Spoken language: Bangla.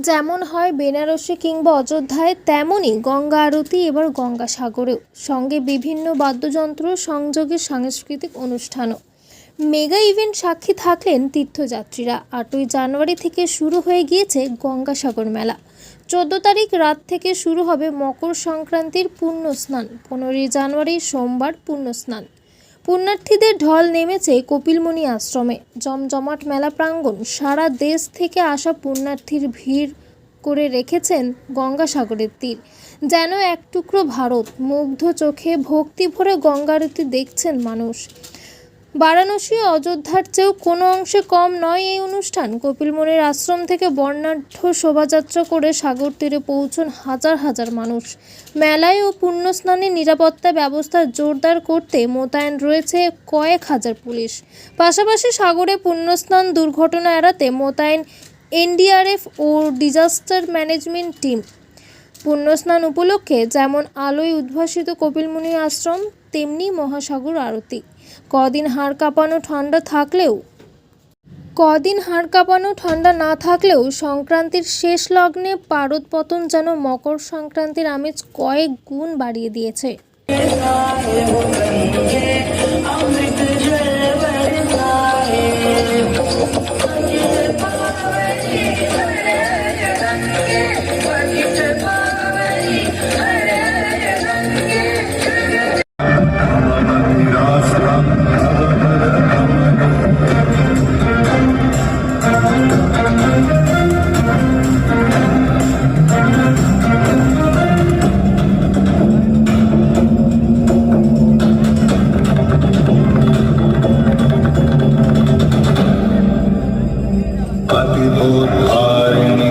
যেমন হয় বেনারসে কিংবা অযোধ্যায়, তেমনই গঙ্গা আরতি এবার গঙ্গাসাগরেও, সঙ্গে বিভিন্ন বাদ্যযন্ত্র সংযোগে সাংস্কৃতিক অনুষ্ঠানও। মেগা ইভেন্ট সাক্ষী থাকলেন তীর্থযাত্রীরা। 8ই জানুয়ারি থেকে শুরু হয়ে গিয়েছে গঙ্গাসাগর মেলা। 14 তারিখ রাত থেকে শুরু হবে মকর সংক্রান্তির পুণ্য স্নান। 15ই জানুয়ারি সোমবার পুণ্য স্নান। পুণ্যার্থীদের ঢল নেমেছে কপিলমুনি আশ্রমে। জমজমাট মেলা প্রাঙ্গণ সারা দেশ থেকে আসা পুণ্যার্থীর ভিড় করে রেখেছেন গঙ্গাসাগরের তীর। যেন এক টুকরো ভারত। মুগ্ধ চোখে ভক্তি ভরে গঙ্গা আরতি দেখছেন মানুষ। বারাণসী অযোধ্যার চেয়েও কোনো অংশে কম নয় এই অনুষ্ঠান। কপিলমুনির আশ্রম থেকে বর্ণাঢ্য শোভাযাত্রা করে সাগর তীরে পৌঁছন হাজার হাজার মানুষ। মেলায় ও পুণ্যস্নানে নিরাপত্তা ব্যবস্থা জোরদার করতে মোতায়েন রয়েছে কয়েক হাজার পুলিশ। পাশাপাশি সাগরে পুণ্যস্নান দুর্ঘটনা এড়াতে মোতায়েন এনডিআরএফ ও ডিজাস্টার ম্যানেজমেন্ট টিম। পুণ্যস্নান উপলক্ষে যেমন আলোয় উদ্ভাসিত কপিলমুনি আশ্রম, তেমনি মহাসাগর আরতি। কদিন হাড় কাঁপানো ঠান্ডা না থাকলেও সংক্রান্তির শেষ লগ্নে পারদ পতন যেন মকর সংক্রান্তির আমেজ কয়েক গুণ বাড়িয়ে দিয়েছে। Ati Bodhari